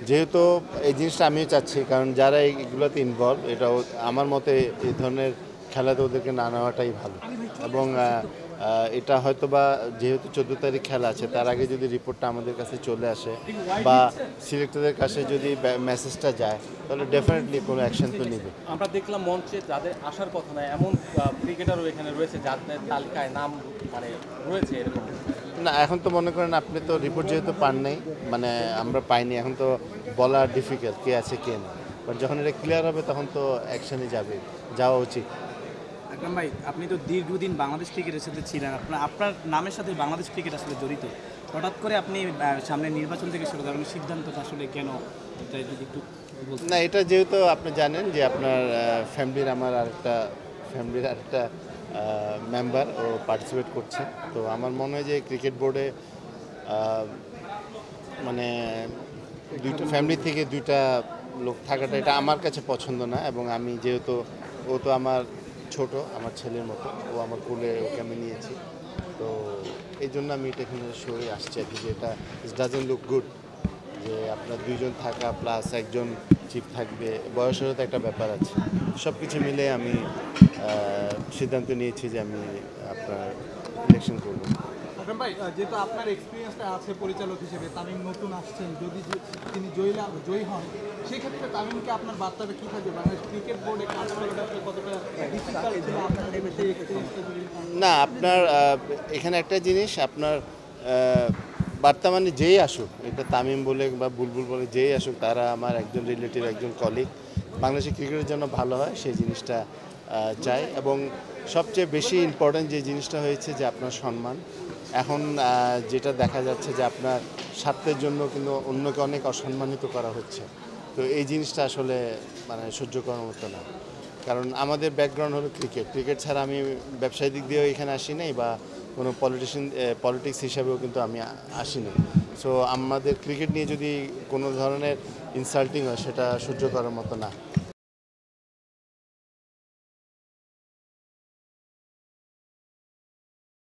যেহেতু এই জিনিসটা আমিও চাচ্ছি, কারণ যারা এগুলোতে ইনভলভ, এটাও আমার মতে এই ধরনের খেলাতে ওদেরকে না নেওয়াটাই ভালো। এবং এটা হয়তো বা যেহেতু 14 তারিখ খেলা আছে, তার আগে যদি রিপোর্টটা আমাদের কাছে চলে আসে বা সিলেক্টরদের কাছে যদি মেসেজটা যায়, তাহলে ডেফিনেটলি কোনো অ্যাকশন তো নেবে। আমরা দেখলাম মঞ্চে যাদের আসার কথা নয় এমন ক্রিকেটারও এখানে রয়েছে যাদের তালিকায় নাম মানে রয়েছে এরকম। না, এখন তো মনে করেন আপনি তো রিপোর্ট যেহেতু পান নাই, মানে আমরা পাইনি, এখন তো বলা ডিফিকাল্ট কে আছে কে না। বাট যখন এটা ক্লিয়ার হবে তখন তো অ্যাকশনে যাওয়া উচিত। আকরাম ভাই, আপনি তো দীর্ঘদিন বাংলাদেশ ক্রিকেটের সাথে ছিলেন, আপনার নামের সাথে বাংলাদেশ ক্রিকেট আসলে জড়িত। হঠাৎ করে আপনি সামনে নির্বাচন থেকে শুরু করেন, সিদ্ধান্তটা আসলে কেন, এটা যদি একটু বলতেন। না, এটা যেহেতু আপনি জানেন যে আপনার ফ্যামিলির আরেকটা মেম্বার ও পার্টিসিপেট করছে, তো আমার মনে হয় যে ক্রিকেট বোর্ডে মানে দুইটা ফ্যামিলি থেকে দুইটা লোক থাকাটা এটা আমার কাছে পছন্দ না। এবং আমি যেহেতু ও তো আমার ছোট, আমার ছেলের মতো, ও আমার কোলে, ওকে আমি নিয়েছি, তো এই জন্য আমি এটা এখানে সরে আসছি আর কি, যে এটা ডাজেন্ট লুক গুড যে আপনার দুইজন থাকা প্লাস একজন চিফ থাকবে, বয়সেরও তো একটা ব্যাপার আছে। সব কিছু মিলে আমি সিদ্ধান্ত নিয়েছি যে আমি আপনার ইলেকশন করব। আকরাম ভাই, যেহেতু আপনার এক্সপিরিয়েন্সটা আছে পরিচালক হিসেবে, তামিম নতুন আসছেন, যদি তিনি জয়ী হন, সেক্ষেত্রে তামিমকে আপনার বার্তাটা কী থাকবে? বাংলাদেশ ক্রিকেট বোর্ডে কাজ করাটা আসলে কতটা ডিফিকাল্ট ছিল আপনার সেই এক্সপিরিয়েন্সটা যদি। না, আপনার এখানে একটা জিনিস, আপনার বার্তা মানে যেই আসুক, এটা তামিম বলে বা বুলবুল বলে যেই আসুক, তারা আমার একজন রিলেটিভ, একজন কলিগ, বাংলাদেশের ক্রিকেটের জন্য ভালো হয় সেই জিনিসটা চাই। এবং সবচেয়ে বেশি ইম্পর্ট্যান্ট যে জিনিসটা হয়েছে যে আপনার সম্মান। এখন যেটা দেখা যাচ্ছে যে আপনার স্বার্থের জন্য কিন্তু অন্যকে অনেক অসম্মানিত করা হচ্ছে, তো এই জিনিসটা আসলে মানে সহ্য করার মতো না। কারণ আমাদের ব্যাকগ্রাউন্ড হলো ক্রিকেট ছাড়া আমি ব্যবসায়িক দিক দিয়েও এখানে আসি নাই, বা কোনো পলিটিক্স হিসাবেও কিন্তু আমি আসিনি। সো আমাদের ক্রিকেট নিয়ে যদি কোনো ধরনের ইনসাল্টিং হয়, সেটা সহ্য করার মতো না।